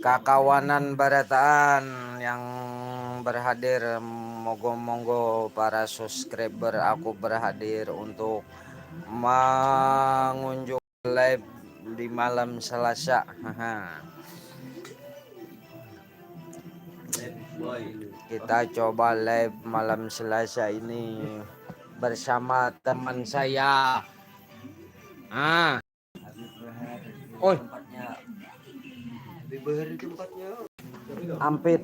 kakawanan barataan yang berhadir, monggo-monggo para subscriber aku berhadir untuk mengunjungi live di malam Selasa. Kita coba live malam Selasa ini bersama teman saya. Oi, Ampit.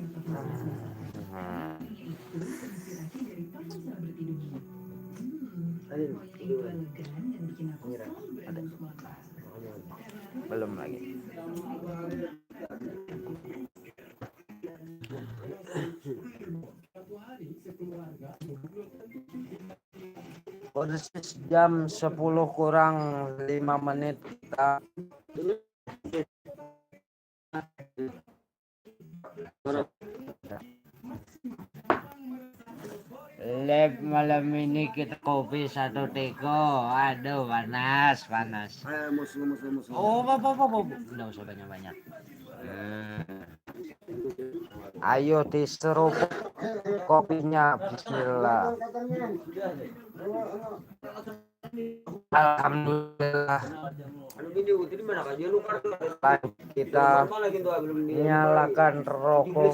Belum lagi. Persis jam 10 kurang 5 menit kita live malam ini. Kita kopi satu teko. Aduh, panas. Oh, nggak usah banyak. Ayo diseruput kopinya. Bismillah. Alhamdulillah. Kita nyalakan rokok.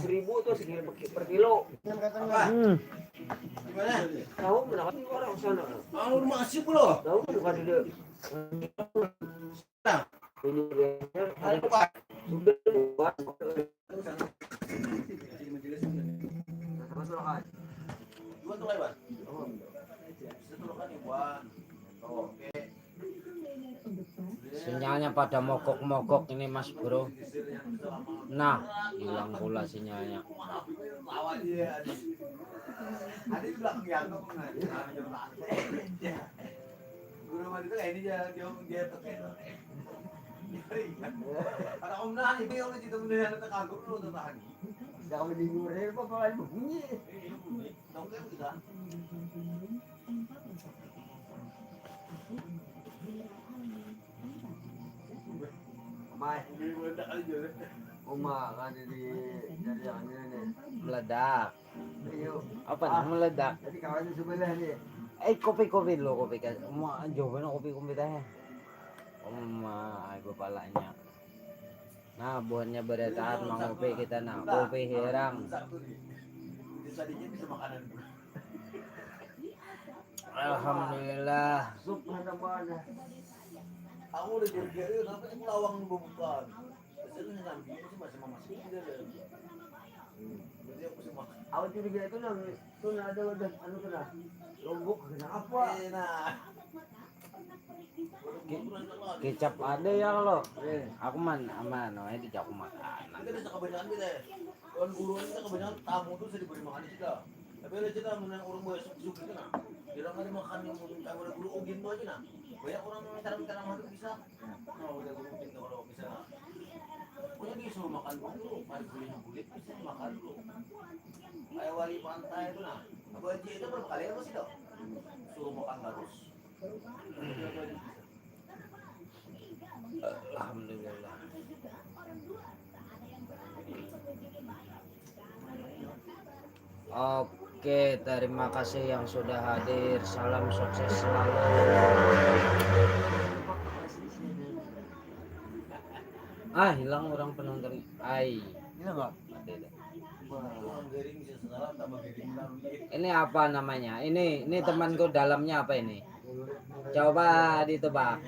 Sinyalnya pada mogok ini Mas Bro. Nah, hilang pula sinyalnya. Meledak. Apa nih meledak? Kopi dulu, kopi kan. Jawabannya kopi teh. Ibu palanya. Nah, buahnya berataan mau kopi kita nak kopi hirang. Alhamdulillah. Aku udah jadi tapi aku lawang bukan. Awal curiga itu nang tuh ada anu tuh lombok kenapa? Kecap ada ya lo. Aku aman, kecap aku makan. Nanti ada kebanyakan kita. Kawan guru kita kebanyakan tamu tuh saya diberi makan di kita. Tapi ada kita menang orang banyak suku kita nah. Jarang ada makan yang kayak ada guru ogin tuh aja nah. Banyak orang yang minta makan bisa. Kalau udah guru ogin kalau bisa. Pokoknya disuruh makan dulu, mari kulit bisa makan dulu. Kayak wali pantai itu nah. Abu Haji itu berapa kali apa sih dok? Suruh makan harus. Alhamdulillah. Oke, terima kasih yang sudah hadir. Salam sukses selalu. Hilang orang penonton. Hilang nggak? Ini apa namanya? Ini temanku dalamnya apa ini? Coba ditebak.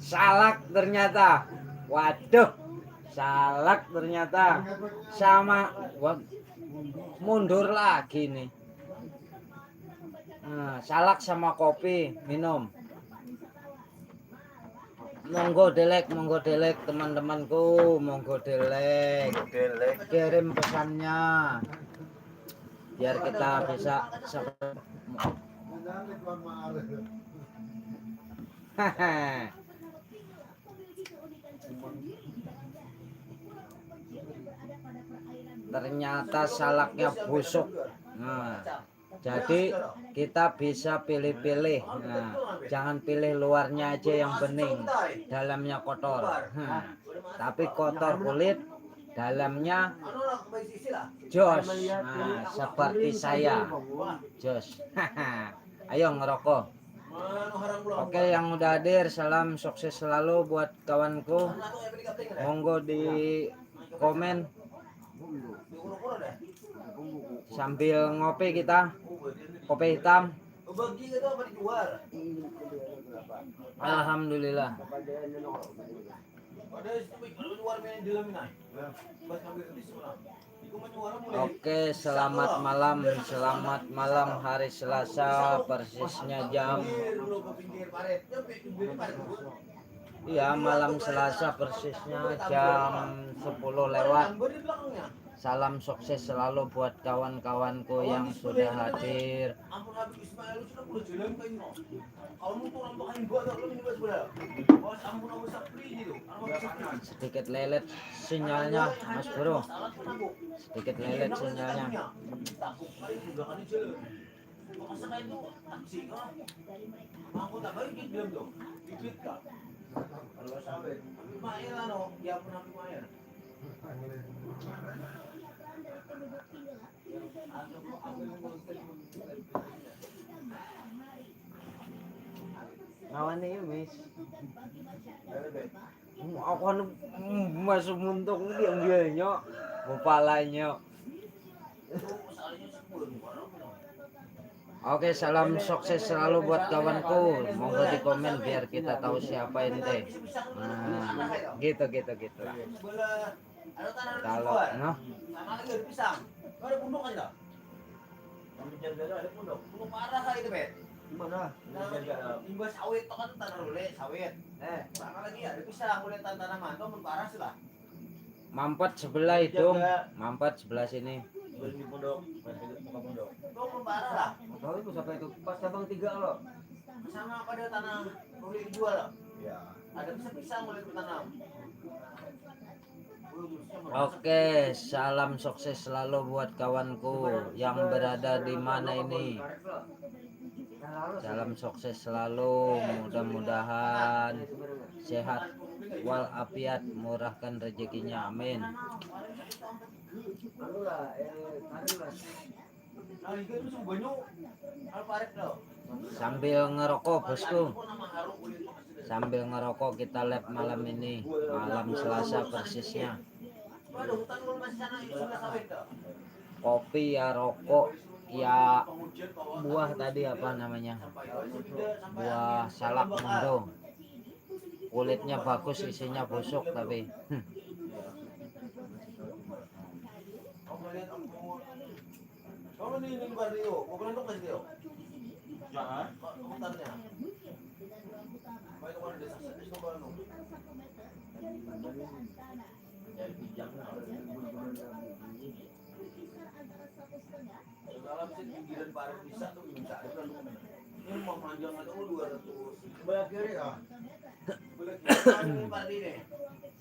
Salak ternyata. Waduh, salak ternyata. Sama mundur lagi nih. Salak sama kopi minum. Monggo delek teman-temanku, monggo delek. Kirim pesannya biar kita bisa ternyata salaknya busuk. Jadi kita bisa pilih-pilih. Nah, jangan pilih luarnya aja yang bening, dalamnya kotor. Tapi kotor kulit, dalamnya jos. Nah, seperti saya. Jos. Ayo ngerokok. Oke, yang udah hadir, salam sukses selalu buat kawanku. Monggo di komen sambil ngopi kita, kopi hitam. Alhamdulillah. Oke, selamat malam hari Selasa, persisnya jam. Iya, malam Selasa persisnya jam 10 lewat. Salam sukses selalu buat kawan-kawanku yang sudah hadir. Sedikit lelet sinyalnya, Mas Bro. Sedikit lelet sinyalnya. Ngawane ya, Miss. Aku anu masuk muntung diam-diamnya, kepalanya. Oke, salam sukses selalu buat kawanku. Monggo di komen biar kita tahu siapa ente. Nah, gitu. Kalau noh, ada punduk aja. Ada punduk parah kali itu, Bet. Gimana? Imbas sawit itu kan tanah rule, sawit. Sama lagi ada pisang, boleh tanaman, itu parah sih lah. Mampet sebelah itu, mampet sebelah sini. Di pondok, pondok. Itu parah lah. Tahu itu sampai itu pas cabang 3 loh. Sama pada tanah boleh dijual loh. Iya. Ada pisang boleh ditanam. Oke, salam sukses selalu buat kawanku yang berada di mana ini. Salam sukses selalu, mudah-mudahan sehat walafiat, murahkan rezekinya, amin. Sambil ngerokok bosku, sambil ngerokok kita live malam ini, malam Selasa persisnya. Kopi ya, rokok ya, buah tadi apa namanya, buah salak mundo, kulitnya bagus, isinya busuk tapi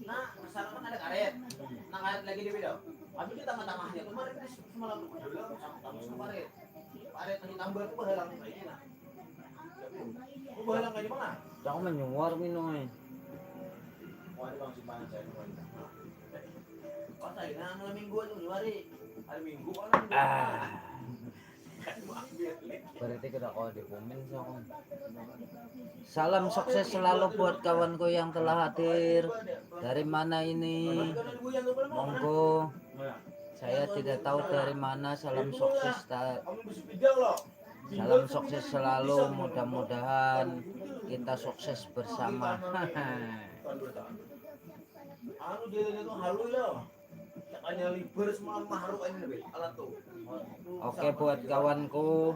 nah, masalah ada karet. Nah, karet lagi di video. Tapi di tengah-tengahnya kemarin semalam sama karet. Karet yang ditambal itu bahalang kayak gini. Bahalang kayak gimana? Jangan menyuar minum eh. Mau ada bang simpanan saya kemarin. Oh, saya malam minggu itu nyuari. Hari minggu kan. Berarti kita kalau di komen so. Salam sukses selalu buat kawanku yang telah hadir. Dari mana ini? Monggo. Saya tidak tahu dari mana. Salam sukses. Salam sukses selalu. Mudah-mudahan kita sukses bersama. Oke, buat kawanku,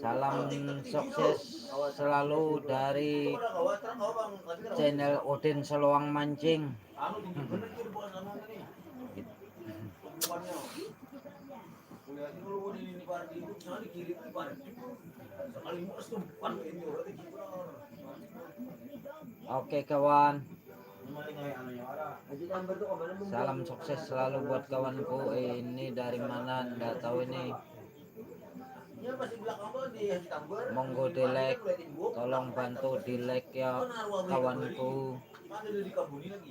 salam sukses selalu dari channel Udin Seluang Mancing. Oke kawan, salam sukses selalu buat kawanku. Ini dari mana nggak tahu ini. Iya pasti belakang tuh di Tambor. Monggo di like, tolong bantu di like ya kawanku, Ada di Kabuni lagi.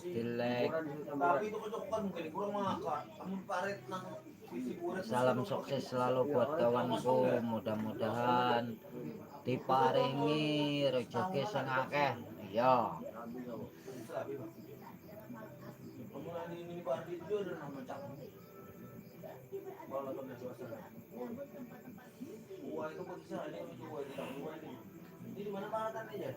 di like. Tapi itu kecokokan mungkin kurang makan. Kamu paret nang sisi buret. Salam sukses selalu buat kawanku, mudah-mudahan diparingi rezeki sing akeh. Iya. Kamu ini Pardi itu ada nama camu. Kalau tuh suasana. Wah itu posisi ada itu wah di Tambor ini. Ini di mana paratan aja?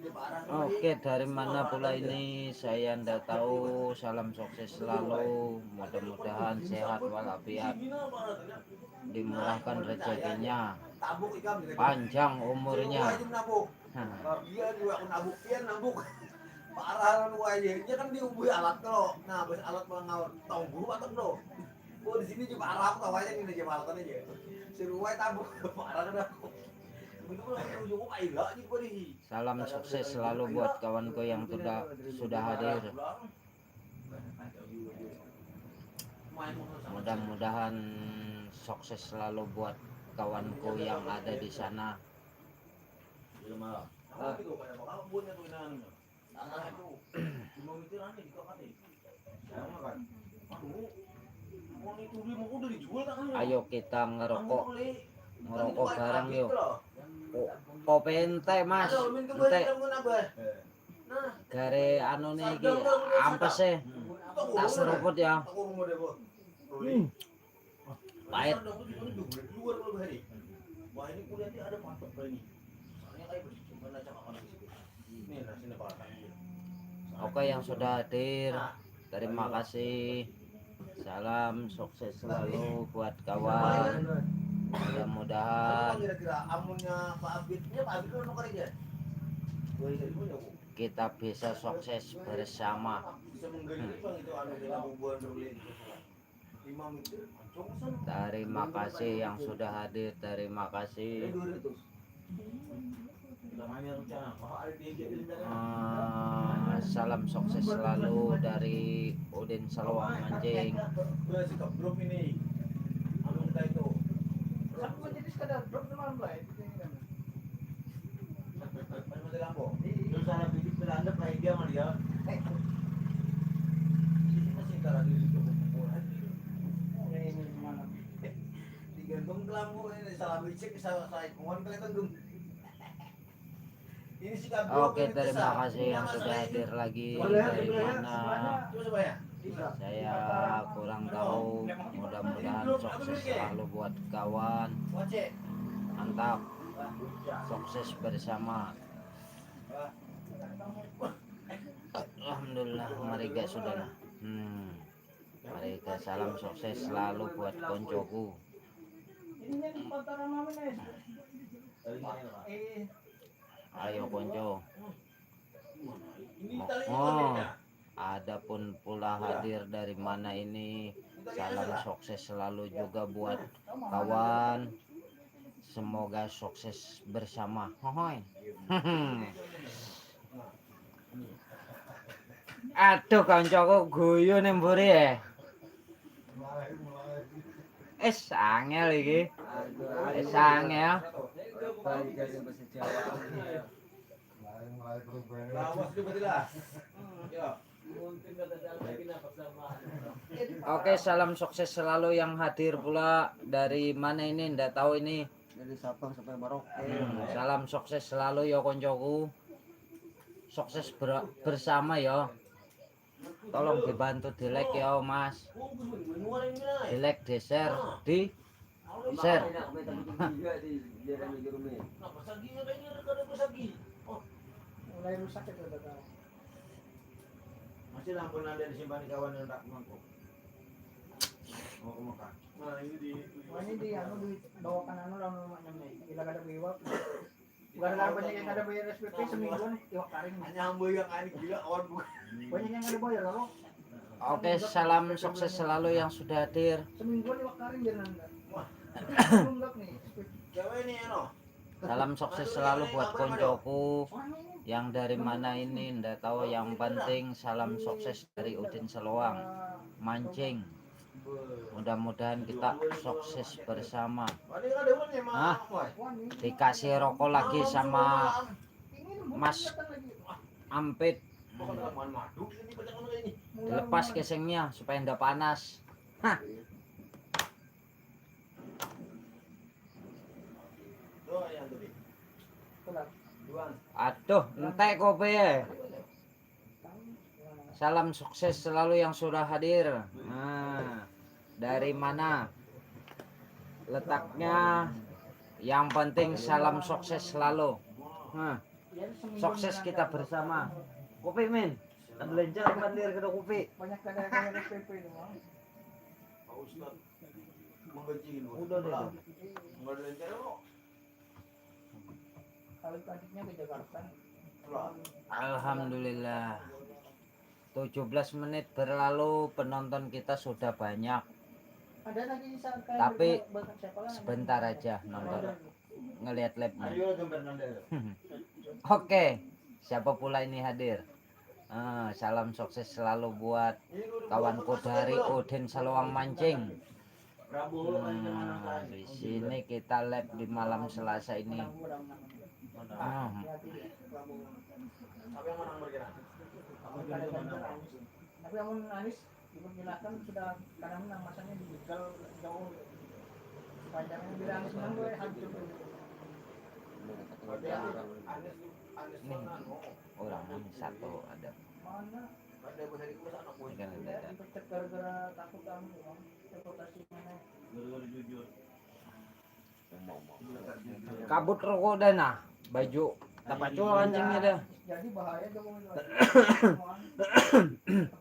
Di parah. Oke, dari mana pula ini saya ndak tahu. Salam sukses selalu, mudah-mudahan sehat walafiat, dimurahkan rezekinya, panjang umurnya. Iya juga aku nabuk pian nabuk. Parah lu aja. Dia kan diubui alat lo. Nah, bos alat pengawal tahu guru atau lo. Oh di sini juga parah aku tahu aja ini aja alatan aja. Seruai tabuk parah kan aku. Salam sukses selalu buat kawanku yang sudah hadir. Mudah-mudahan sukses selalu buat kawanku yang ada di sana. Ayo kita ngerokok bareng yuk. Kopi ente mas, ente gare anu nih iki ampes e tak seruput ya. Pahit. Oke yang sudah hadir, terima kasih. Salam sukses selalu buat kawan. Mudah-mudahan kita bisa sukses bersama. Terima kasih yang sudah hadir, terima kasih. Salam sukses selalu dari Udin Seluang Mancing. Oke, terima kasih yang sudah hadir lagi. Dari mana saya kurang tahu. Mudah-mudahan sukses selalu buat kawan. Mantap, sukses bersama. Alhamdulillah, mari guys sudah. Mari guys, salam sukses selalu buat koncoku. Ayo konco. Oh, adapun pula hadir dari mana ini. Salam sukses selalu juga buat kawan. Semoga sukses bersama. Hohoi. Aduh koncoku guyu ning mburi ya. Angel iki. Angel. Oke, salam sukses selalu yang hadir pula dari mana ini ndak tahu ini. Dari Sabang sampai Merauke. Salam sukses selalu ya koncoku. Sukses bersama ya. Tolong dibantu di like ya mas. Di like, di share, di share. Mulai rusak itu datar. Masih lampu ada disimpan di kawan yang tak mampu. Mau makan. Nah ini di anu dibawakan anu lawan rumahnya nih. Bila ada biwak. Gara-gara banyak yang ada bayar SPP semingguan iwak karing. Hanya hamba yang anik gila kawan bukan. Banyak yang ada bayar loh. Oke, salam sukses selalu yang sudah hadir. Semingguan iwak karing jangan. Wah. Enggak nih. Gawe ini ya no. Salam sukses selalu buat koncoku yang dari mana ini ndak tahu, yang penting salam sukses dari Udin Seluang Mancing. Mudah-mudahan kita sukses bersama. Ada ada orangnya mah. Hah? Dikasih rokok lagi sama Mas Ampit. Dilepas kesengnya supaya ndak panas. Hah. Aduh, entek kopi ya. Salam sukses selalu yang sudah hadir. Nah, dari mana letaknya? Yang penting salam sukses selalu. Nah, sukses kita bersama. Kopi min, belenjar bandir ke kopi. Banyak kadang-kadang SPP itu mah. Pak Ustad menggaji lu. Udah deh. Enggak ada rencana lo. Kalau adiknya ke Jakarta. Alhamdulillah. 17 menit berlalu, penonton kita sudah banyak. Ada lagi Tapi sebentar aja nonton, ngelihat labnya. Ayo gambar nanda. Oke, siapa pula ini hadir? Salam sukses selalu buat kawanku dari Udin Seluang Mancing. Di sini kita live di malam Selasa ini. Apa yang menang berkira? Tapi yang Anies diperjelaskan sudah kadang menang masanya digital jauh panjangnya bila Anies menang gue hancur Nih, orang ini satu ada. mana Ada bahasa di kelas anak gue. Ini kan ada. dipecat gara-gara takut kamu reputasi mana Gara-gara jujur. Kabut rokok dah nah, baju tapak cua kancingnya dah. jadi bahaya Jokowi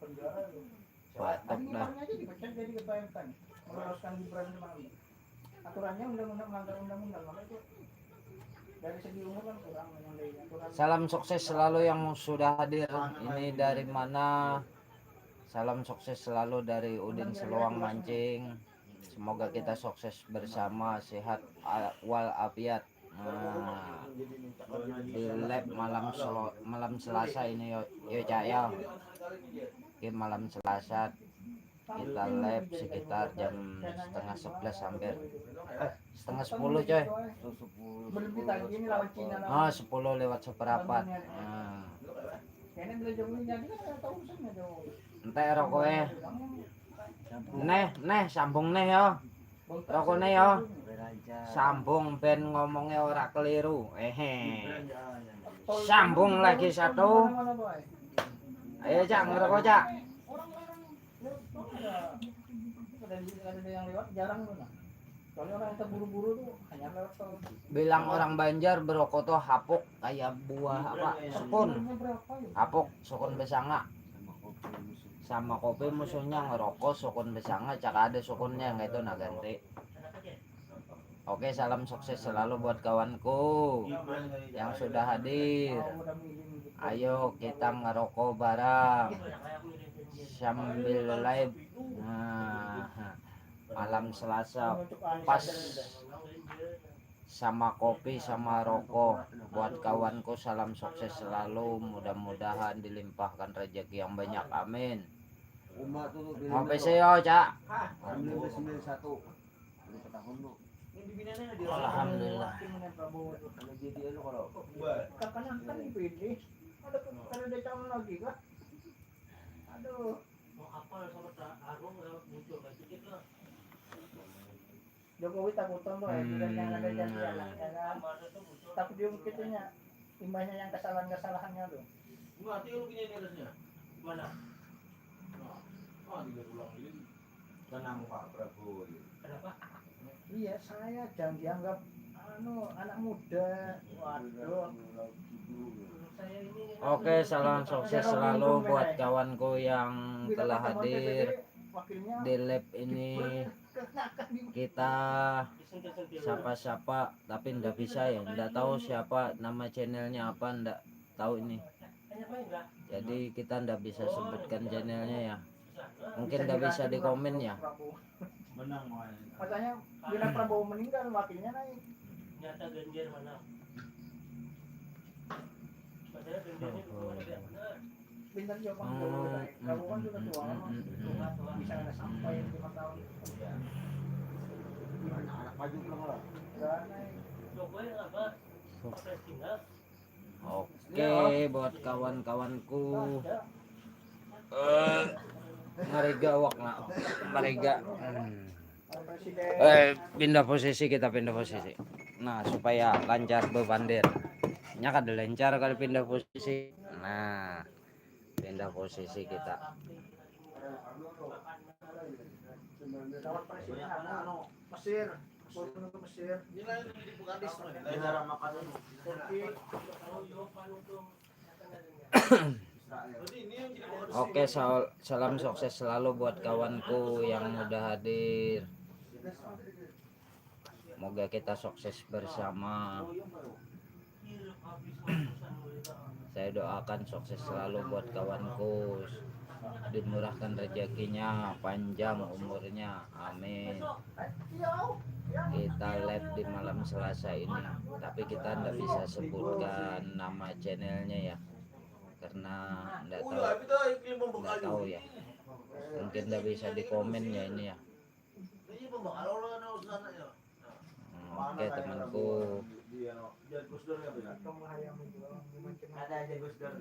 penjara Batok tadi dah. aja dipecat jadi kebayangkan meloloskan Gibran kemarin aturannya undang-undang melanggar undang-undang makanya itu dari segi umur kan kurang memandainya kurang. Salam sukses selalu yang sudah hadir. Ini dari mana? Salam sukses selalu dari Udin Seluang Mancing. Semoga kita sukses bersama, sehat walafiat. Nah, di live malam Selasa ini yo Cak ya. Oke, malam Selasa kita live sekitar jam setengah 11 hampir setengah 10 coy. Belum ditagi ini lawan Cina lawan 10 lewat seperempat. Nah, kayaknya bila Jokowi jadi kan ada tahu urusannya Jokowi entek rokoknya. Neh sambung neh ya. Rokoknya ya. Sambung ben ngomongnya ora keliru. Sambung lagi satu. Ayo Cak, ngerokok Cak. Ada yang lewat jarang tuh nah. Soalnya orang yang terburu-buru tuh hanya lewat tol. Bilang orang Banjar berokok tuh hapuk kayak buah apa? Sukun. Umurnya berapa ya? Hapuk sukun besanga. Sama kopi musuhnya ngerokok sukun besanga, cak ada sukunnya nggak itu nah ganti. Oke, salam sukses selalu buat kawanku yang sudah hadir. Ayo kita ngerokok bareng sambil live. Nah, malam Selasa pas sama kopi sama rokok buat kawanku. Salam sukses selalu, mudah-mudahan dilimpahkan rezeki yang banyak, amin. Ngopi seo Cak. Alhamdulillah. Kapan kan dipilih? Ada kalau ada calon lagi kah? Aduh. Jokowi takutan tuh bukan yang ada janji anak ya kan. Takut diungkitnya imbasnya yang kesalahan-kesalahannya tuh. Enggak, lu punya nilainya. Mana? Tiga pulang ini. Tenang Pak Prabowo. Kenapa? Iya, saya jangan dianggap anak muda. Waduh. Oke, salam sukses selalu buat kawanku yang telah hadir di live ini. Kita sapa-sapa tapi ndak bisa ya, ndak tahu siapa nama channelnya apa, ndak tahu ini. Jadi kita ndak bisa sebutkan channelnya ya. Mungkin ndak bisa di komen ya. Makanya bila Prabowo meninggal wakilnya naik. Nyata Ganjar mana? Padahal Ganjarnya bintang juga kan dulu kamu kan sudah tua kan bisa ada sampai 5 tahun Anak maju pulang lah. Oke, buat kawan-kawanku. Mariga wak na. Mariga. Pindah posisi, kita pindah posisi. Nah, supaya lancar bebandir. Nya kada lancar kalau pindah posisi. Nah, pindah posisi kita. kawan presiden Mesir ke Mesir Turki Oke, salam sukses selalu buat kawanku yang udah hadir. Semoga kita sukses bersama. Saya doakan sukses selalu buat kawanku, dimurahkan rezekinya, panjang umurnya, amin. Kita live di malam Selasa ini, tapi kita tidak bisa sebutkan nama channelnya ya, karena tidak tahu ya, mungkin tidak bisa di komen ya ini ya. Oke temanku, Ada aja Gus Dur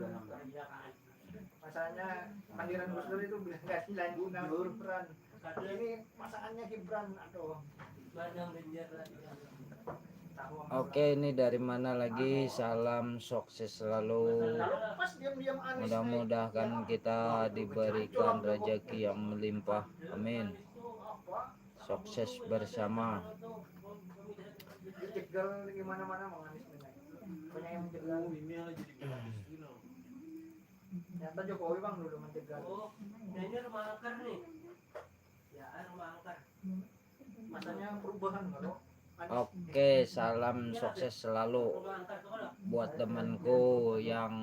masanya panggilan Gus Dur itu bilang nggak sih lain guna Gibran ini masakannya Gibran atau oke, ini dari mana lagi? Salam sukses selalu. pas diam-diam Anies Mudah-mudahan kita diberikan rezeki yang melimpah, amin. Sukses bersama. dijegal di mana-mana Mang Anies banyak yang menjegal ini yang jadi ternyata Jokowi Bang dulu menjegal ini rumah angker nih. Ya, rumah angker. masanya perubahan kalau Oke, salam sukses selalu buat temanku yang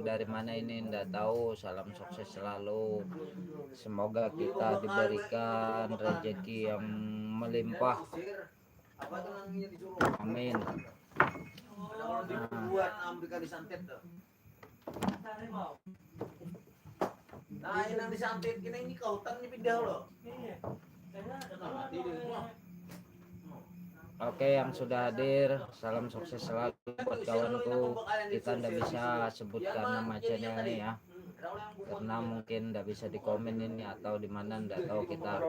dari mana ini ndak tahu. Salam sukses selalu. Semoga kita diberikan rezeki yang melimpah, apa tuh namanya disuruh amin. kalau dibuat Amerika disantet tuh. Nah ini yang disantet kini ini kautan ini pindah loh. Mati deh semua. Oke, yang sudah hadir, salam sukses selalu buat kawanku. Kita ndak bisa sebutkan nama channelnya ya, karena mungkin ndak bisa di komen ini atau di mana ndak tahu kita.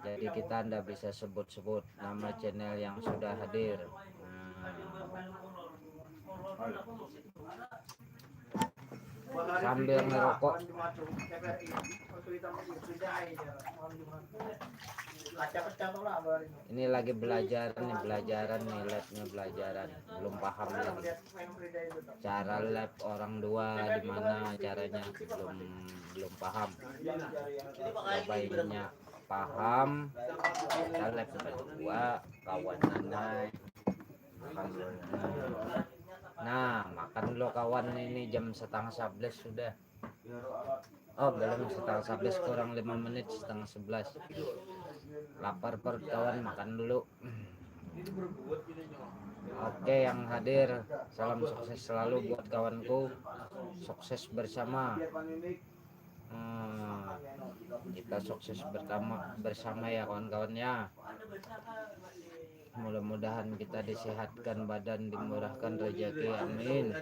Jadi kita ndak bisa sebut-sebut nama channel yang sudah hadir. Sambil ngerokok. Ini lagi belajaran nih, labnya belajaran, belum paham lagi cara lab orang dua di mana caranya, belum paham. Coba ininya paham, kita lab berdua kawan nanai. Nah, makan dulu kawan, ini jam 10:30 sudah. Oh, belum 10:30, kurang 5 menit, 10:30. Lapar perut kawan, makan dulu. Oke, yang hadir, salam sukses selalu buat kawanku. Sukses bersama. Kita sukses bersama ya kawan-kawan ya. Mudah-mudahan kita disehatkan badan, dimurahkan rezeki, amin.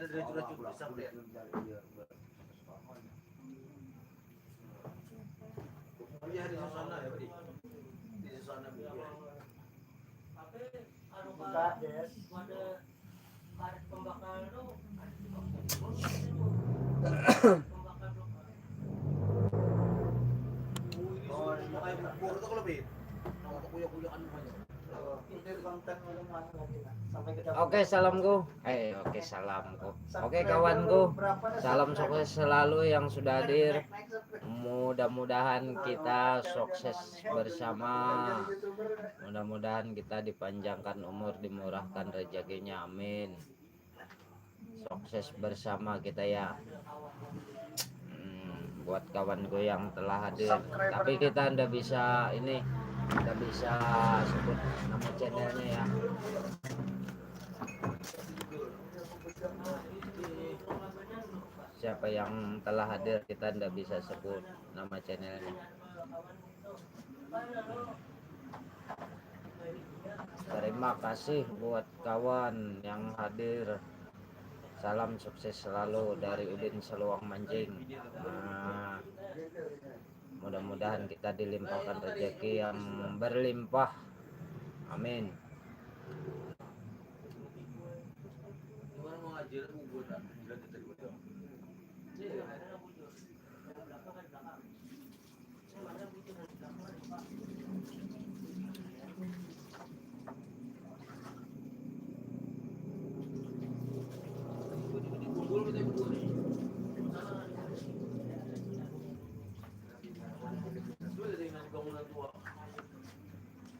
Oke, salamku. Oke, salamku. Oke, kawanku. Salam sukses selalu yang sudah hadir. Mudah-mudahan kita sukses bersama. Mudah-mudahan kita dipanjangkan umur, dimurahkan rezekinya, amin. Sukses bersama kita ya. Buat kawanku yang telah hadir, tapi kita ndak bisa ini, ndak bisa sebut nama channelnya ya. siapa yang telah hadir kita tidak bisa sebut nama channelnya. Terima kasih buat kawan yang hadir. Salam sukses selalu dari Udin Seluang Mancing. Nah, mudah-mudahan kita dilimpahkan rezeki yang berlimpah. Amin.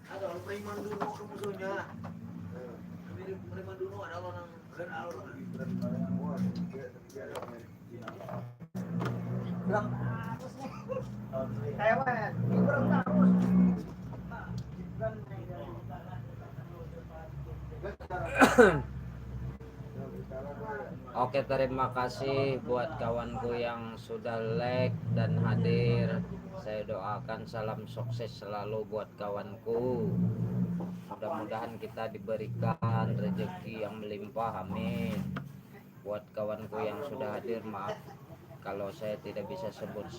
Ada orang preman dulu ke musuhnya. Preman dulu ada orang Bilang kayak apa? Hiburan terus. Oke, terima kasih buat kawanku yang sudah like dan hadir. Saya doakan salam sukses selalu buat kawanku. Mudah-mudahan kita diberikan rezeki yang melimpah, amin. Buat kawanku yang sudah hadir, maaf kalau saya tidak bisa sebut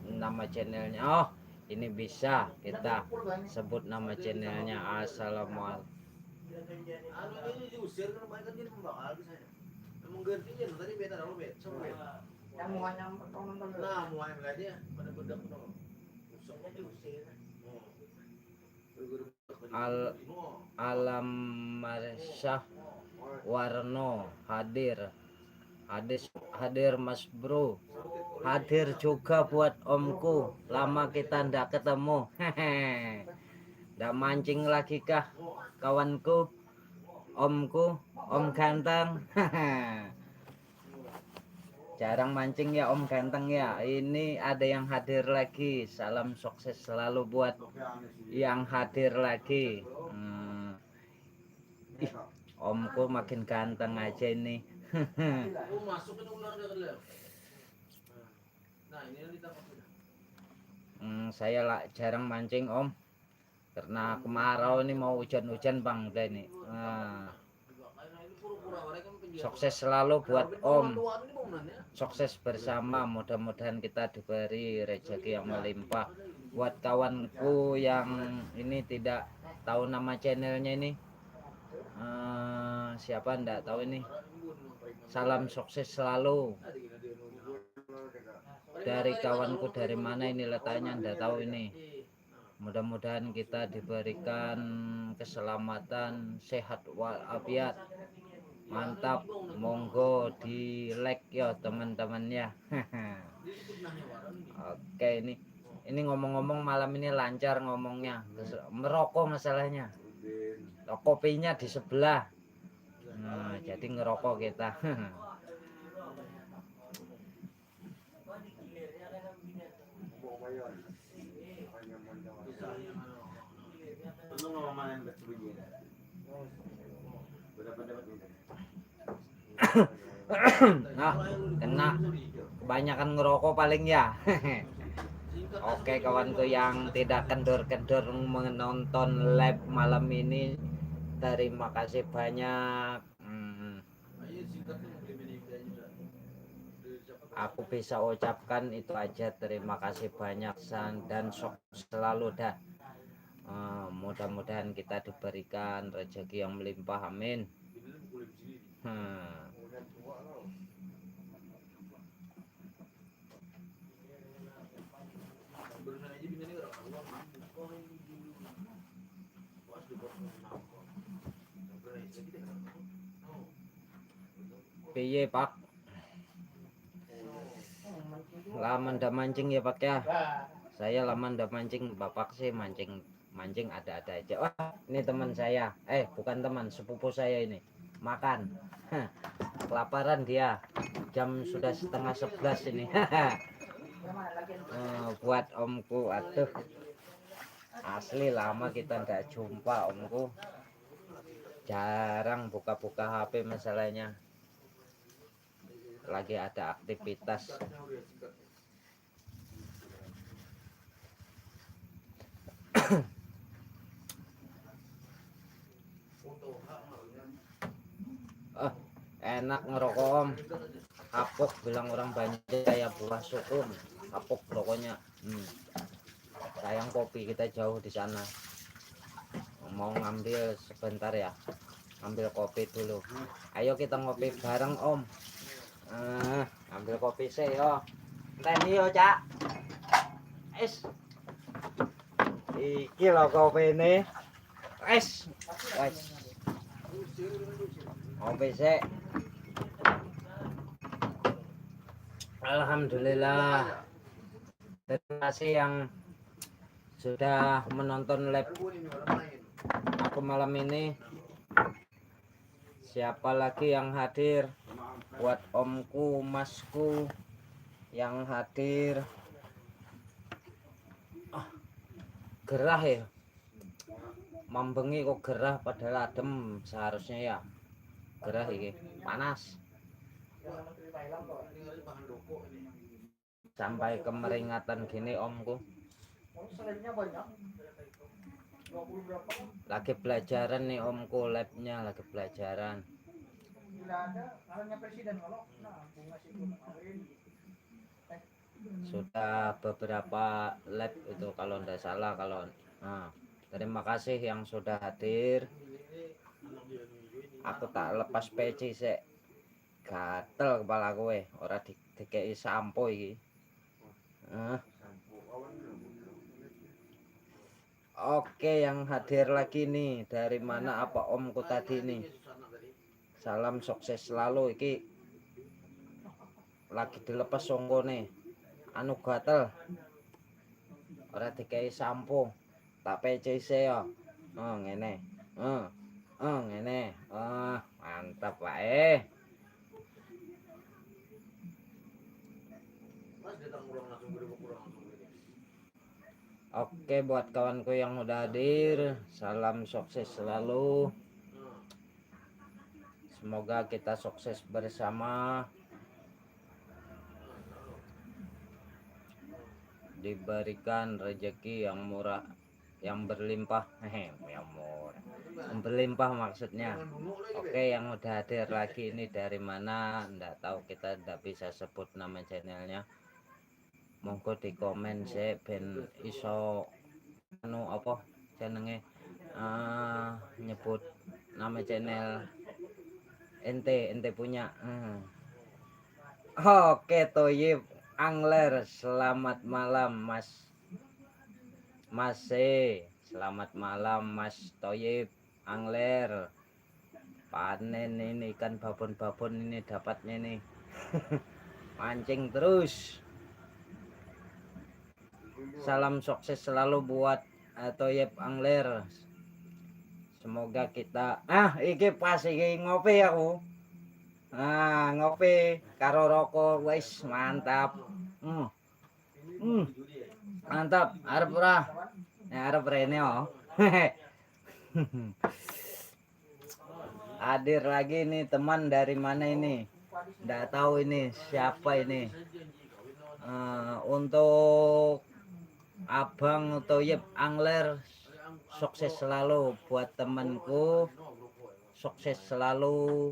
nama channelnya. Oh, ini bisa kita sebut nama channelnya. Assalamualaikum. anu ini diusir kan banyak jadi pembakar saya. Menggantinya tadi beda dulu beda. Yang muanya nonton. Nah, mulai aja pada bedak dong. Usangnya diusir. Alam Marsyah Warno hadir. Hadir Mas Bro. Hadir juga buat omku. Lama kita ndak ketemu. Hehe. Ndak mancing lagi kah kawanku? Omku, Om Ganteng. Jarang mancing ya Om Ganteng ya. Ini ada yang hadir lagi. Salam sukses selalu buat yang hadir lagi. Ih, omku makin ganteng aja ini. Masukin ular dia. Nah, ini yang ditangkap. Saya lah jarang mancing Om. Karena kemarau ini mau hujan-hujan Bang udah ini. Sukses selalu buat Om. Sukses bersama, mudah-mudahan kita diberi rezeki yang melimpah. Buat kawanku yang ini tidak tahu nama channelnya ini, siapa ndak tahu ini. Salam sukses selalu. Dari kawanku dari mana ini letaknya ndak tahu ini. Mudah-mudahan kita diberikan keselamatan, sehat walafiat. Mantap, monggo di like ya teman-teman ya. Oke, ini ngomong-ngomong malam ini lancar ngomongnya. Merokok masalahnya. Kopinya di sebelah. Nah, jadi ngerokok kita. Nah, kena kebanyakan ngerokok paling ya. Oke kawanku yang tidak kendor-kendor menonton live malam ini, terima kasih banyak. Aku bisa ucapkan itu aja, terima kasih banyak dan selalu dah. Mudah-mudahan kita diberikan rezeki yang melimpah, amin. Piye Pak? Lama ndak mancing ya Pak ya? Saya lama ndak mancing, Bapak sih mancing ada-ada aja. Wah, ini teman saya. Bukan teman, sepupu saya ini. Makan. Kelaparan dia. Jam sudah 10:30 ini. Buat omku, atuh. Asli lama kita ndak jumpa omku. Jarang buka-buka HP masalahnya. lagi ada aktivitas. Enak ngerokok om. Kapok bilang orang Banjar kayak buah sukun. Kapok rokoknya. Sayang kopi kita jauh di sana. Mau ngambil sebentar ya. Ambil kopi dulu. Ayo kita ngopi bareng om. Ambil kopi sih yo. Teni yo cak. Es. Iki lo kopi ini. Es. Wes. Ngopi sih. Alhamdulillah. Terima kasih yang sudah menonton live aku malam ini. Siapa lagi yang hadir? Buat omku, masku yang hadir. Gerah ya. Mambengi kok gerah padahal adem seharusnya ya. Gerah ini panas. Sampai kemeringatan gini omku. Lagi pelajaran nih omku, labnya lagi pelajaran. Sudah beberapa lab itu kalau tidak salah. Terima kasih yang sudah hadir. Aku tak lepas peci sih. Gatel kepala gue. Ora dikei sampo iki. Oke, yang hadir lagi nih dari mana apa omku tadi nih. Salam sukses selalu iki. Lagi dilepas songko nih. Anu gatel. Ora dikei sampo. Tak PC ya. Ngene. Ngene. Mantap wae. Oke, buat kawanku yang udah hadir, salam sukses selalu. Semoga kita sukses bersama. Diberikan rezeki yang murah, yang berlimpah. Yang murah. Yang berlimpah maksudnya. Oke, yang udah hadir lagi ini dari mana? Nggak tahu, kita nggak bisa sebut nama channelnya. Monggo di komen sih ben iso anu apa jenenge nyebut nama channel ente punya. Oke, Thoyib Angler, selamat malam Mas selamat malam Mas Thoyib Angler. Panen ini ikan babon-babon ini dapatnya nih. Mancing terus. Salam sukses selalu buat Thoyib Angler. Semoga kita iki pas iki ngopi aku. Ngopi karo rokok wis mantap. Mantap, arep ora? Arep rene oh. Hadir lagi nih teman dari mana ini? Nggak tahu ini siapa ini. Untuk Abang Thoyib Angler, sukses selalu buat temanku, sukses selalu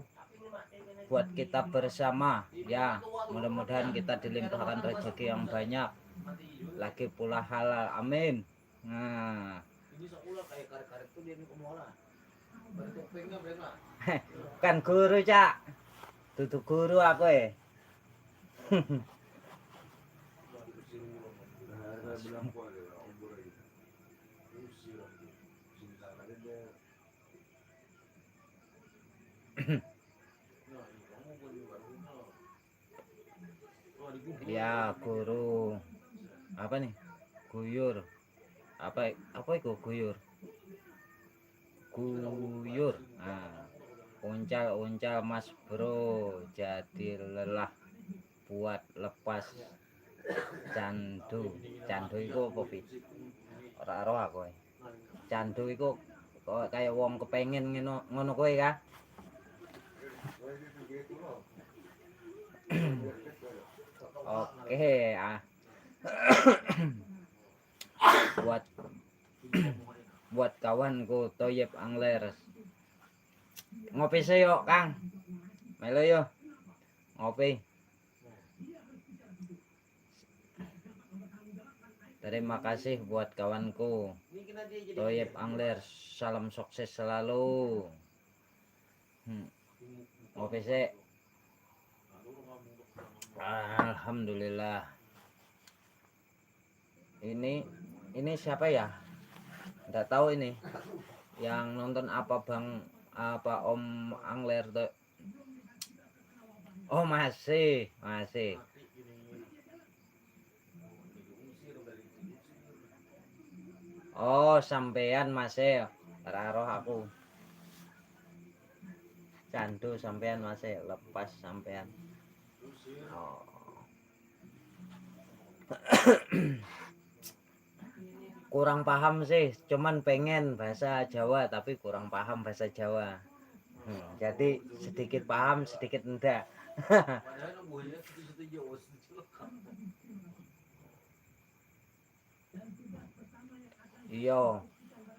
buat kita bersama ya. Mudah-mudahan kita dilimpahkan rezeki yang banyak, lagi pula halal, amin. Kan guru cak, duduk guru aku ya guru apa nih, guyur apa itu guyur uncal mas bro, jadi lelah buat lepas candu itu apa sih? Ora roh aku candu itu kok kayak wong kepengen ngono kowe kah? Oke, buat buat kawanku Toyib Angler. Ngopi sih yuk, Kang. Melo yo. Ngopi. Terima kasih buat kawanku Toyib Angler. Salam sukses selalu. Ngopi sih. Alhamdulillah. Ini siapa ya? Nggak tahu ini. Yang nonton apa Bang, apa Om Angler tuh? Oh masih. Oh sampean masih. Raroh aku. Candu sampean masih lepas sampean. Oh. Kurang paham sih, cuman pengen bahasa Jawa tapi kurang paham bahasa Jawa. Jadi sedikit paham, sedikit enggak. Iya,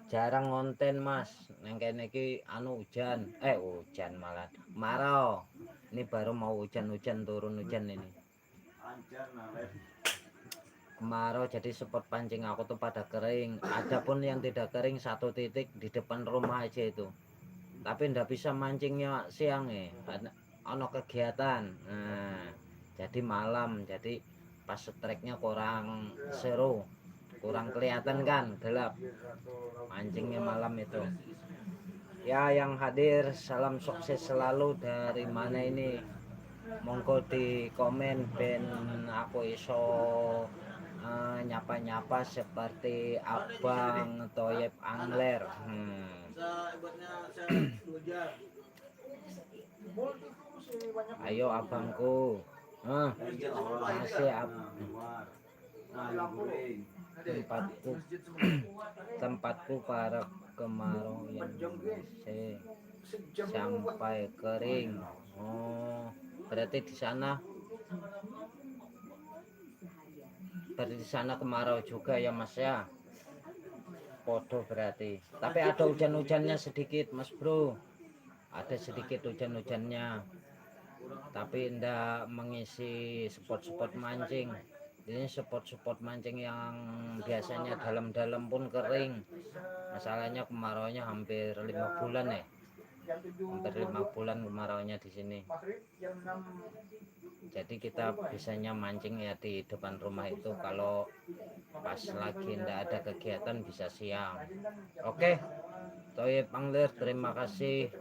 jarang ngonten Mas. Neng kene iki anu hujan, hujan malah kemarau. Ini baru mau hujan-hujan, turun hujan ini. Kemarau jadi spot pancing aku tuh pada kering. Adapun yang tidak kering satu titik di depan rumah aja itu. Tapi ndak bisa mancingnya siang ono kegiatan. Nah, jadi malam, jadi pas streknya kurang seru, kurang kelihatan kan, gelap. Mancingnya malam itu. Ya yang hadir salam sukses selalu dari mana ini. Monggo di komen ben aku iso nyapa-nyapa seperti Abang Toyib Angler. Ayo abangku. Masih tempatku para kemarau yang masih sampai kering. Oh, berarti di sana kemarau juga ya Mas ya. Podo berarti. Tapi ada hujan-hujannya sedikit Mas Bro. Ada sedikit hujan-hujannya. Tapi ndak mengisi spot-spot mancing. Ini spot-spot mancing yang biasanya dalam-dalam pun kering. Masalahnya kemaraunya hampir 5 bulan ya. Hampir 5 bulan kemaraunya di sini. Jadi kita bisanya mancing ya di depan rumah itu kalau pas lagi ndak ada kegiatan bisa siang. Oke, Toyib Angler terima kasih.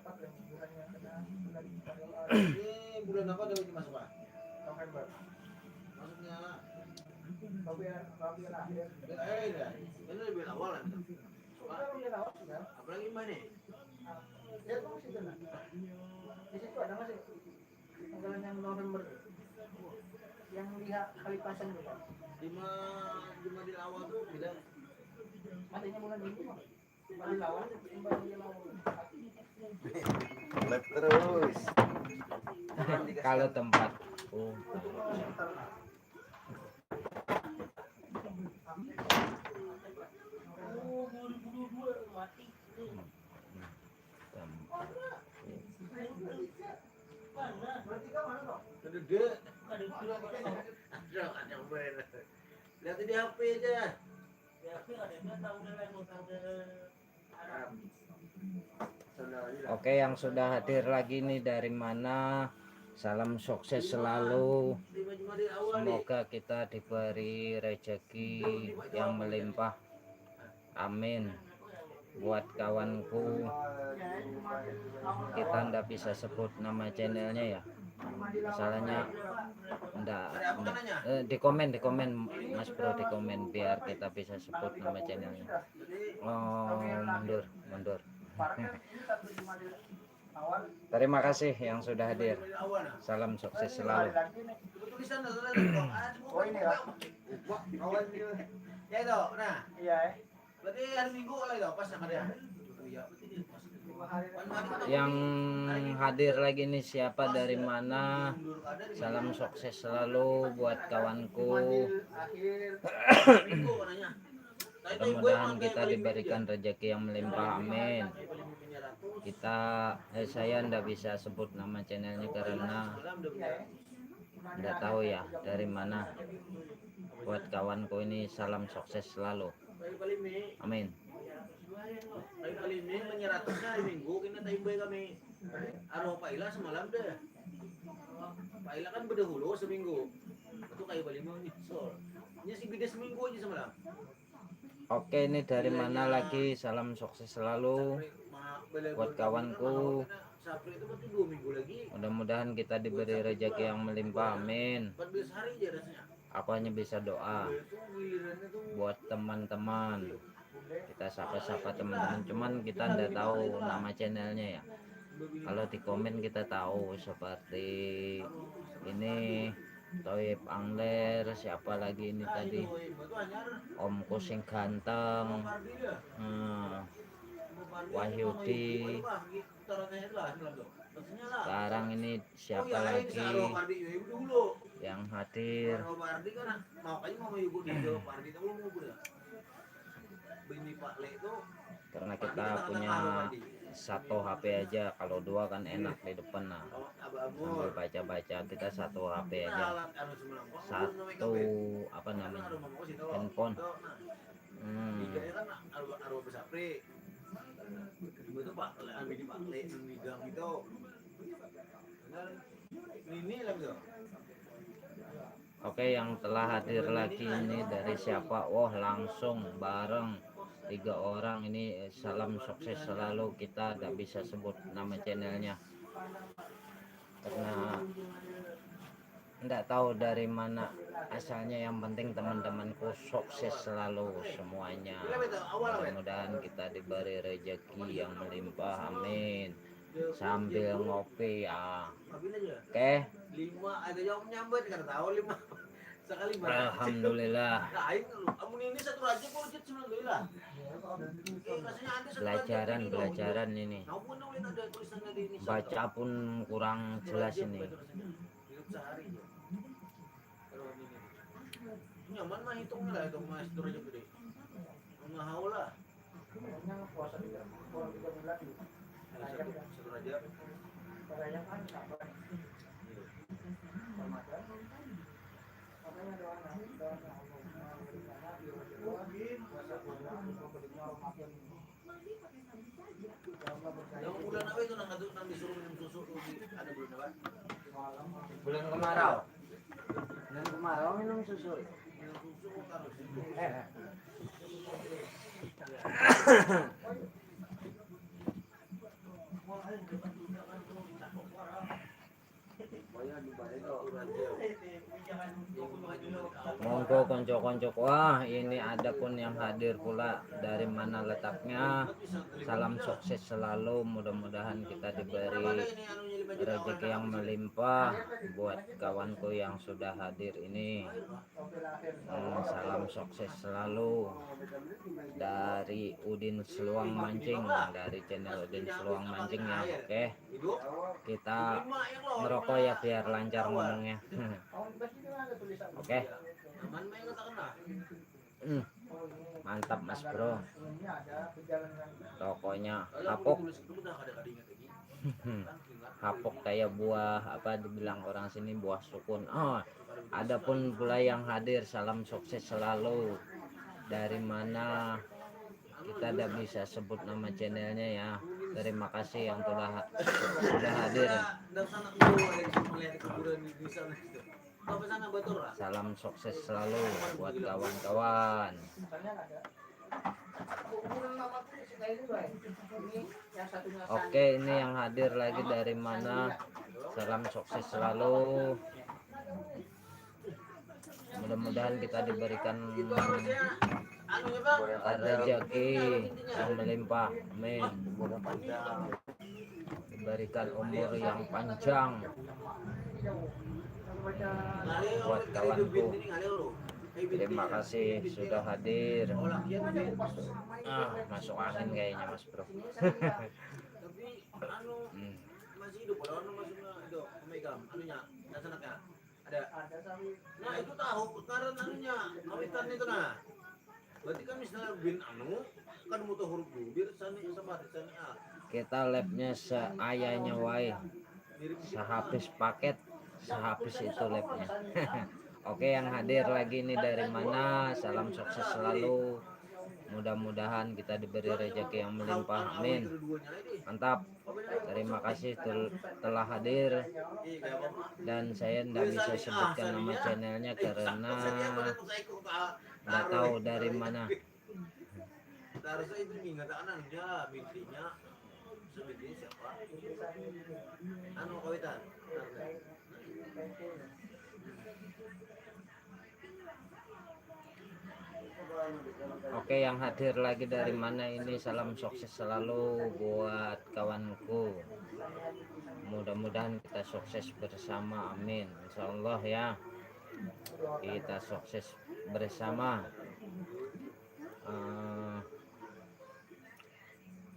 Bulan apa udah masuk Pak? November. Masuknya November akhir. Ini lebih awal kan? Apalagi mana? Ya tuh situ nah. Di situ ada masih tanggalan yang November. Yang lihat kali pasang juga. 5 di awal tuh beda. Matinya bulan ini mah. Bali lawan, Bali lawan. Lep terus. Kalau tempat Lihat di HP aja. Oke, yang sudah hadir lagi nih dari mana? Salam sukses selalu. Semoga kita diberi rezeki yang melimpah. Amin. Buat kawanku, kita ndak bisa sebut nama channelnya ya. Masalahnya ndak di komen Mas Bro, di komen biar kita bisa sebut nama channelnya. Oh, mundur. Terima kasih yang sudah hadir. Salam sukses selalu. Oh ini ya. Ya itu, nah. Iya. Berarti hari Minggu lah itu pas ada. Iya, berarti pas. yang hadir lagi nih siapa dari mana. Salam sukses selalu buat kawanku. Mudah-mudahan kita diberikan rezeki yang melimpah, amin. Saya ndak bisa sebut nama channelnya karena ndak tahu ya dari mana. Buat kawanku ini salam sukses selalu, amin. Tapi kali ini menyeratusnya hari Minggu kita timbul kami. Aro Pak Ila semalam deh. Pak Ila kan berdahulu seminggu. Itu kayak balik mau nyisol. Nya si gede seminggu aja semalam. Oke, ini dari mana lagi? Salam sukses selalu buat kawanku. Sapri itu berarti 2 minggu lagi. Mudah-mudahan kita diberi rezeki yang melimpah, amin. 14 hari aja rasanya. Aku hanya bisa doa buat teman-teman. Kita sapa-sapa teman-teman, cuman kita ndak tahu nama channelnya ya. Kalau di komen kita tahu seperti ini Toib Angler, siapa lagi ini tadi, Om Kusing Ganteng, Wahyudi. Sekarang ini siapa lagi yang hadir? Karena kita punya satu HP aja, kalau dua kan enak di depan. Nah, sambil baca-baca kita satu HP aja, satu apa namanya, handphone. Oke, yang telah hadir lagi ini dari siapa? Wah, langsung bareng 3 orang ini. Salam sukses selalu. Kita tidak bisa sebut nama channelnya karena tidak tahu dari mana asalnya. Yang penting teman-temanku sukses selalu semuanya. Mudah-mudahan kita diberi rezeki yang melimpah, amin. Sambil ngopi ya. Oke. 5 ada yang nyambut karena tahu 5 sekali Alhamdulillah. Ini satu raja kok cek alhamdulillah. Belajaran ini. Baca pun kurang jelas ini. Nyaman mah hitungnya lah itu mas itu raja gede. Mahal lah. Satu raja. Yang bulan apa itu nang disuruh minum susu ada bulan apa? Bulan kemarau. Bulan kemarau minum susu. Minum susu harus. Monggo konco-konco. Wah, ini ada pun yang hadir pula. Dari mana letaknya? Salam sukses selalu. Mudah-mudahan kita diberi rezeki yang melimpah buat kawanku yang sudah hadir ini. Salam sukses selalu dari Udin Seluang Mancing, dari channel Udin Seluang Mancing ya. Oke, kita ngerokok ya biar lancar ngomongnya. Oke. Mantap mas bro, tokonya hapok kayak buah apa dibilang orang sini, buah sukun. Ada pun pula yang hadir. Salam sukses selalu. Dari mana kita tidak bisa sebut nama channelnya ya. Terima kasih yang sudah hadir. Salam sukses selalu buat kawan-kawan. Oke, ini yang hadir lagi dari mana? Salam sukses selalu. Mudah-mudahan kita diberikan rezeki yang melimpah, amin. Diberikan umur yang panjang buat kawanku. Terima kasih sudah hadir. Masuk angin kayaknya mas bro. anu Hmm. masih hidup kalau anu masih itu pemegang anunya dan anaknya ada. Ada sapi. Nah itu tahu karena anunya kawitan itu nah. Berarti kan misalnya bin anu kan butuh huruf bibir sana sama sana a. Kita labnya seayahnya wae, Mirip sehabis paket, sehabis itu labnya. Oke, yang hadir lagi ini dari mana? Salam sukses selalu. Mudah-mudahan kita diberi rezeki yang melimpah. Amin. Mantap. Terima kasih telah hadir. Dan saya tidak bisa sebutkan nama channelnya karena nggak tahu dari mana. Harusnya itu ingat anaknya, bintinya, sebintinya siapa? Anu kawitan. Oke, yang hadir lagi dari mana ini? Salam sukses selalu buat kawanku. Mudah-mudahan kita sukses bersama, amin. Insya Allah ya, kita sukses bersama.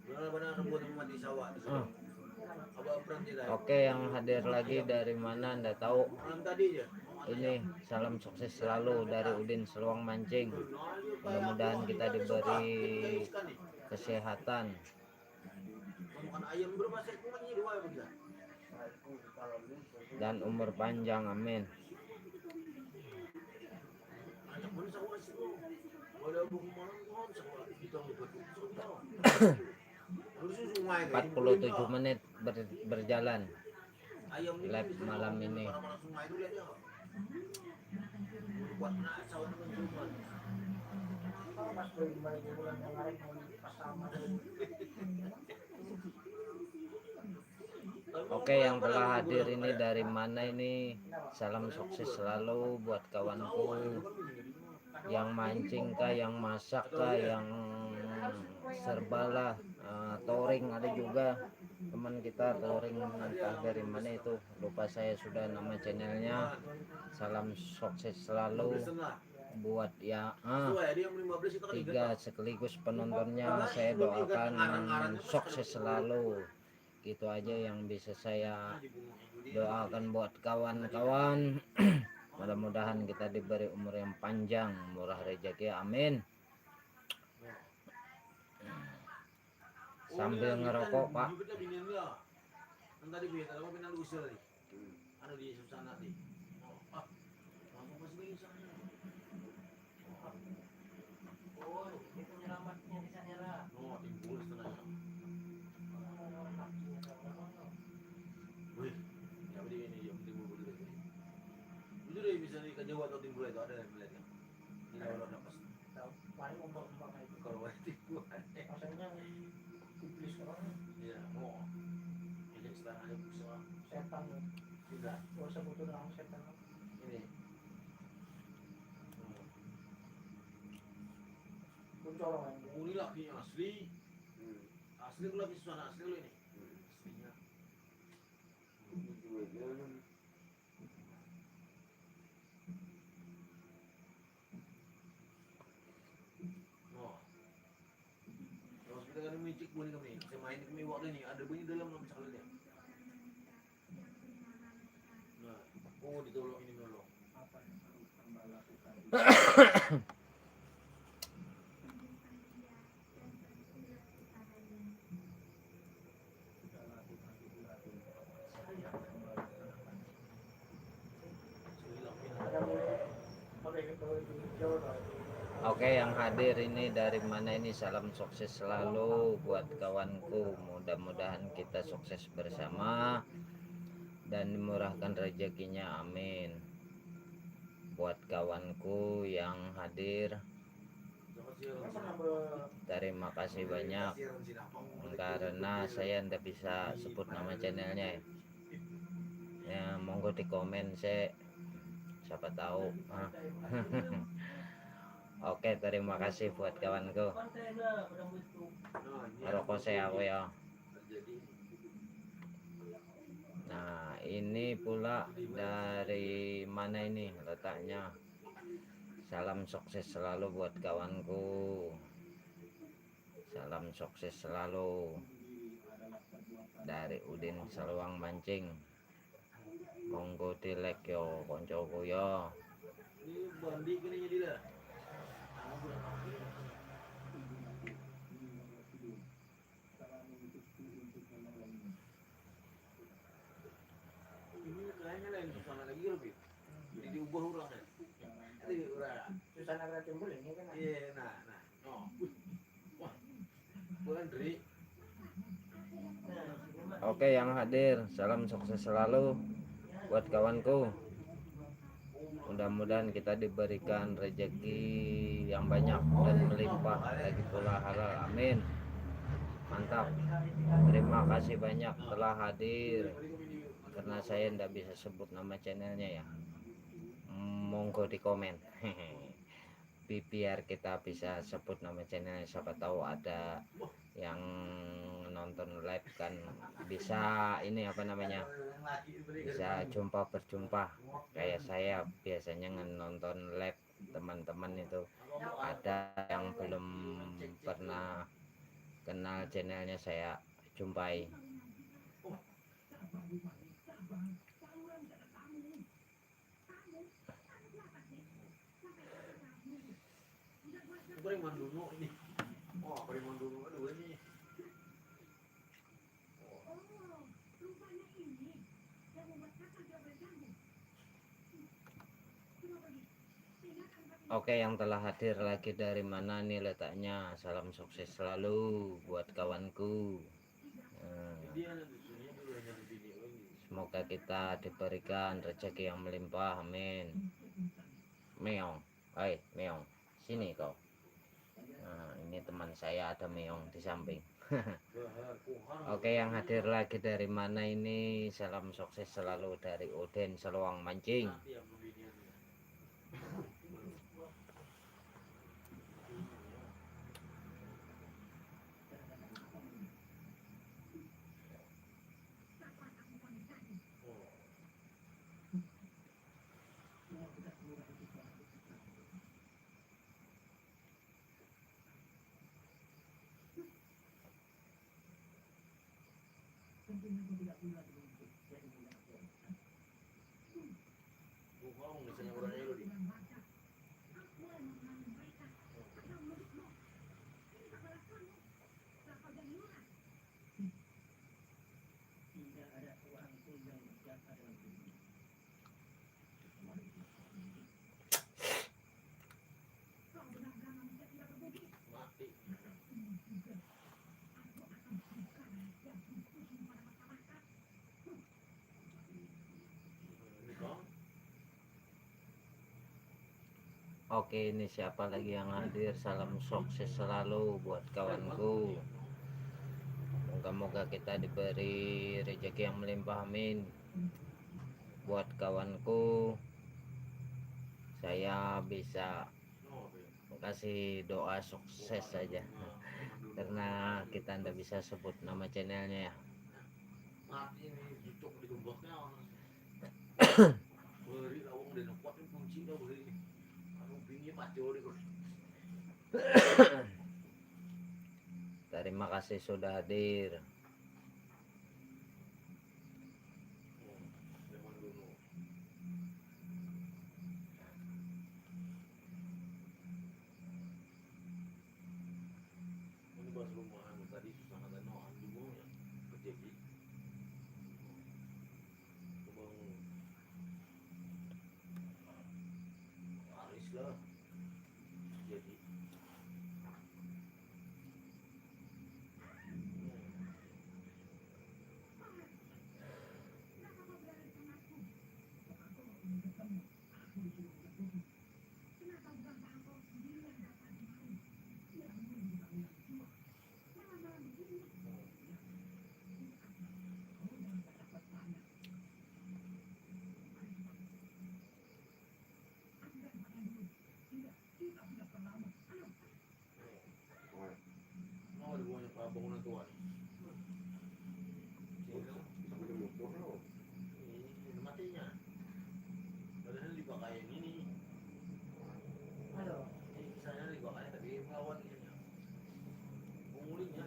Benar-benar rebut mati sawah. Abang berhenti dah. Oke, yang hadir lagi dari mana? Nggak tahu. Malam tadi aja. Ini salam sukses selalu dari Udin Seluang Mancing. Mudah-mudahan kita diberi kesehatan Makan ayam berapa ekor ini dua ya begitu. dan umur panjang, amin. Ajak mana sawah situ. Ada buku malam tuh sawah kita betul. 47 menit berjalan Ayam ini live malam ini. orang-orang sungai itu lihat dia. Buat nak sawah itu menjual. Pas balik bulan yang lain pas sama. Oke, yang telah hadir ini dari mana ini? Salam sukses selalu buat kawanku yang mancing kah, yang masak kah, yang serbalah, touring ada juga teman kita touring, entah dari mana itu, lupa saya sudah nama channelnya. Salam sukses selalu buat ya tiga sekaligus penontonnya, saya doakan sukses selalu. Gitu aja yang bisa saya doakan buat kawan-kawan. Mudah-mudahan kita diberi umur yang panjang, murah rezeki, amin. Sambil ngerokok, Pak. Oh, itu penyelamatnya di sana lah. Bisa di Jawa atau Timur itu ada yang melihatnya. Ini kalau dapat Paling ombak-ombak itu. kalau timur. Rasanya iblis orang Iya, oh. Ini sekarang ada pusat. setan. Tidak. Gak usah butuh orang setan. Ini. Kuncolong aja. Ini laki asli. Asli itu laki suara asli lo ini. Aslinya. Oh. Terus kita kan micik bunyi kami. Saya main kami waktu ini ada bunyi dalam nama sakalnya. Nah, oh ditolong ini dulu. Apa yang harus hamba lakukan? Kita lakukan itu lakukan. Ada mulai pakai itu jauh lah. Oke, yang hadir ini dari mana ini? Salam sukses selalu buat kawanku. Mudah-mudahan kita sukses bersama dan dimurahkan rezekinya, amin. Buat kawanku yang hadir, terima kasih banyak. Karena saya tidak bisa sebut nama channelnya ya, monggo di komen saya, siapa tahu. Oke, terima kasih buat kawanku. Rokok saya aku ya. Nah, ini pula dari mana ini letaknya? Salam sukses selalu buat kawanku. Salam sukses selalu. dari Udin Seluang Mancing. Monggo dilek yo koncoku yo. Ini bandi kini jadi dah. Ini kayaknya lain susana lagi lebih. Jadi diubah orangnya. Jadi orang. Susana Gratin boleh ini kan. Iya, nah. Oh. Wah. Bukan Dri. Oke yang hadir, salam sukses selalu buat kawanku. Mudah-mudahan kita diberikan rezeki yang banyak dan melimpah, lagi pula halal, amin. Mantap. Terima kasih banyak telah hadir. Karena saya ndak bisa sebut nama channelnya ya, monggo di komen. Biar kita bisa sebut nama channelnya, siapa tahu ada yang nonton live kan bisa ini apa namanya, bisa berjumpa kayak saya biasanya nonton live teman-teman itu ada yang belum pernah kenal channelnya saya jumpai. Beriman dulu ini. Oh, beriman dulu aduh ini. Oke yang telah hadir lagi dari mana nih letaknya, salam sukses selalu buat kawanku. Semoga kita diberikan rezeki yang melimpah, amin. Meong, hai Meong, sini kau. Nah, ini teman saya ada Meong di samping. Oke yang hadir lagi dari mana ini, salam sukses selalu dari Udin Seluang Mancing. Oke ini siapa lagi yang hadir, salam sukses selalu buat kawanku. Moga-moga kita diberi rezeki yang melimpah, amin. Buat kawanku saya bisa kasih doa sukses saja karena kita ndak bisa sebut nama channelnya ya. Mati ini jutuk di gemboknya. Beri lawang dan kuat kunci dah beri. Anu bingi pacul di. Terima kasih sudah hadir. Ini bahas rumahan tadi susah ada noan dulu ya. Kejadi. Kebang Aris lah. Jadi mau ada banyak bangunan tua. Ini matinya. Padahal dipakai ini. Halo. Ini kisahnya dipakai tapi melawan ini. Pengulinya.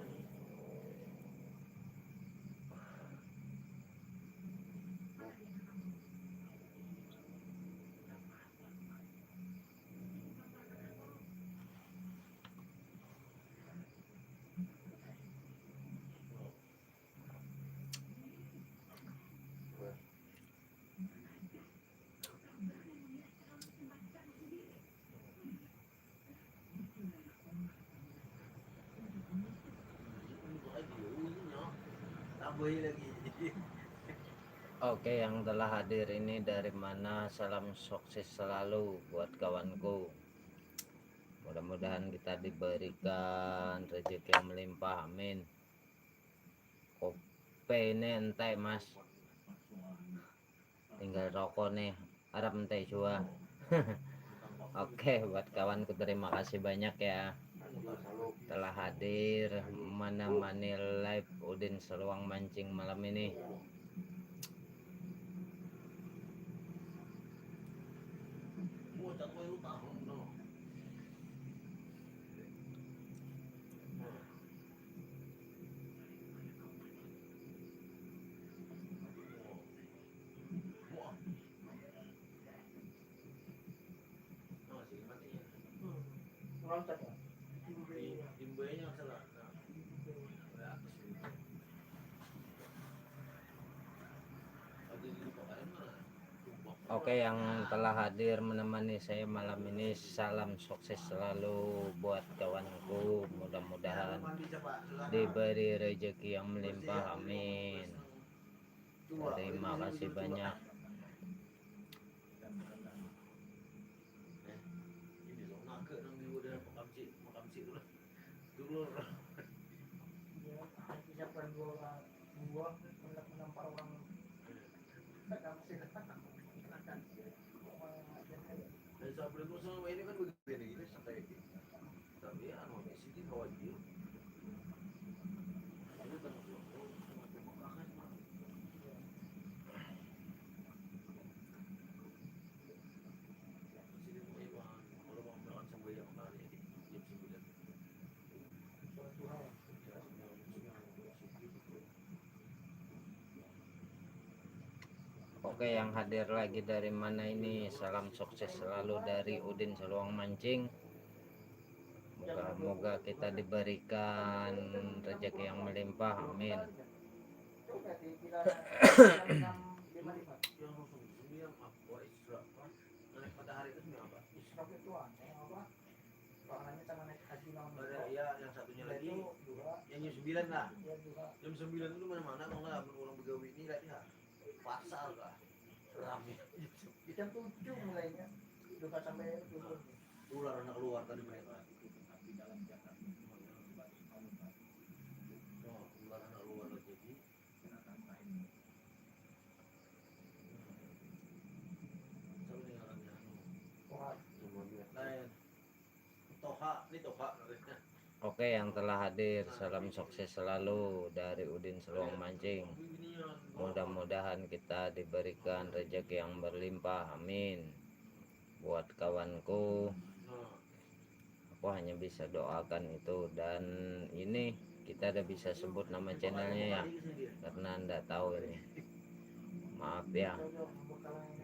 Oke, yang telah hadir ini dari mana, salam sukses selalu buat kawanku. Mudah-mudahan kita diberikan rezeki yang melimpah, amin. Kopi ini entek mas, tinggal rokok nih, harap entek jua. Oke, buat kawanku terima kasih banyak ya telah hadir menemani live Udin Seluang Mancing malam ini. Loncat ya. Oke, yang telah hadir menemani saya malam ini, salam sukses selalu buat kawanku. Mudah-mudahan diberi rezeki yang melimpah, amin. Terima kasih banyak. Siapkan dua untuk menampar orang. Oke, yang hadir lagi dari mana ini, salam sukses selalu dari Udin Seluang Mancing. Moga-moga kita diberikan rezeki yang melimpah, amin. Yang satunya lagi yang jam 9 lah. Jam 9 itu mana-mana mau nggak orang begawi ini lah ya. Pasar lah. Ramai. Jam 7 mulainya. Lupa sampai Ular anak keluar tadi mereka. Oh, ular anak keluar lagi. Oke, yang telah hadir, salam sukses selalu dari Udin Seluang Mancing. Mudah-mudahan kita diberikan rezeki yang berlimpah, amin. Buat kawanku, aku hanya bisa doakan itu. Dan ini kita udah bisa sebut nama channelnya ya, karena anda tahu ini, maaf ya,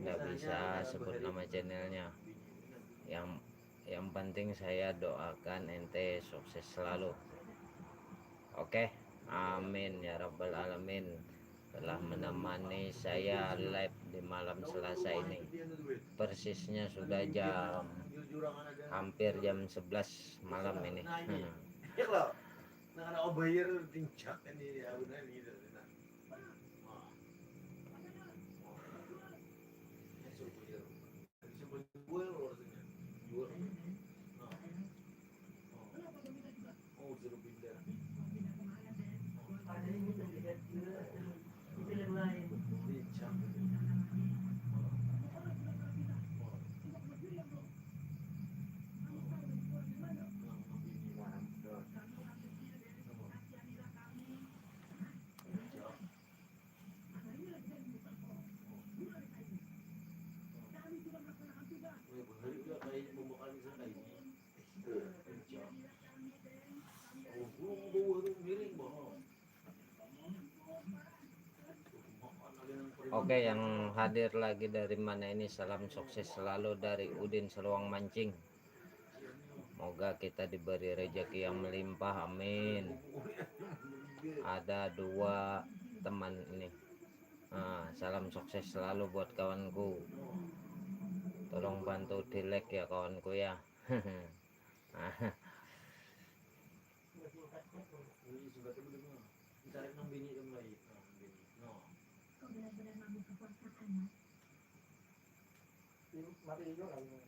nggak bisa sebut nama channelnya. Yang penting saya doakan ente sukses selalu. Oke, amin ya rabbal alamin. Telah menemani saya live di malam Selasa ini. Persisnya sudah hampir jam 11 malam ini. Oke, yang hadir lagi dari mana ini, salam sukses selalu dari Udin Seluang Mancing. Moga kita diberi rezeki yang melimpah, amin. Ada dua teman ini. Salam sukses selalu buat kawanku. Tolong bantu di like ya kawanku ya. Mati juga kali ini.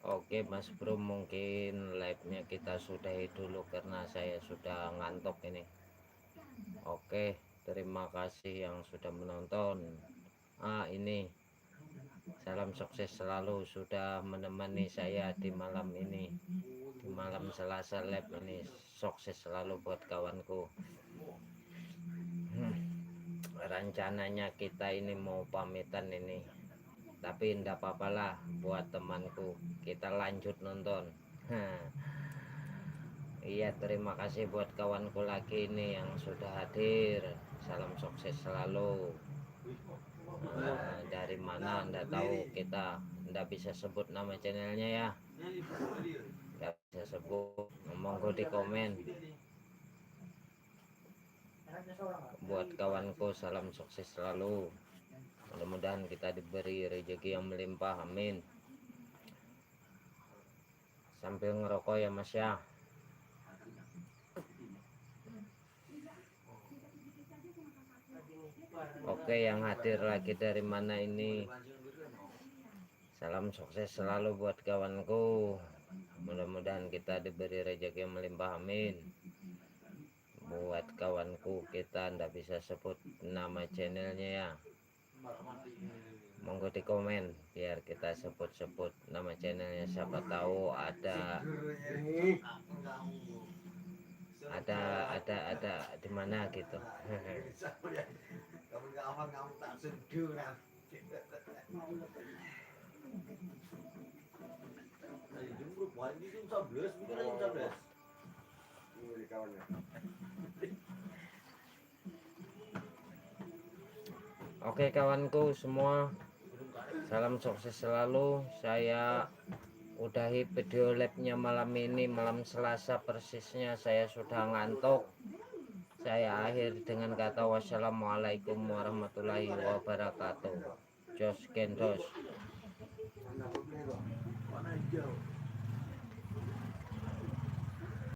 Oke Mas Bro, mungkin live-nya kita sudahi dulu karena saya sudah ngantuk ini. Oke, terima kasih yang sudah menonton. Ini salam sukses selalu sudah menemani saya di malam ini, di malam Selasa live ini. Sukses selalu buat kawanku. Rencananya kita ini mau pamitan ini, tapi ndak apa-apalah buat temanku, kita lanjut nonton. Iya, terima kasih buat kawanku lagi ini yang sudah hadir. Salam sukses selalu. Dari mana ndak tahu, kita ndak bisa sebut nama channelnya ya, ndak bisa sebut. Monggo di komen. Enaknya seorang nggak? Buat kawanku salam sukses selalu, mudah-mudahan kita diberi rezeki yang melimpah, amin. Sambil ngerokok ya Mas ya. Oke, yang hadir lagi dari mana ini, salam sukses selalu buat kawanku, mudah-mudahan kita diberi rezeki yang melimpah, amin. Buat kawanku, kita ndak bisa sebut nama channelnya ya, monggo di komen biar kita sebut-sebut nama channelnya, siapa tahu ada di mana gitu. Oke kawanku semua, salam sukses selalu. Saya udahi video live-nya malam ini, malam Selasa persisnya. Saya sudah ngantuk. Saya akhir dengan kata wassalamualaikum warahmatullahi wabarakatuh. Jos Kendos. Warna hijau.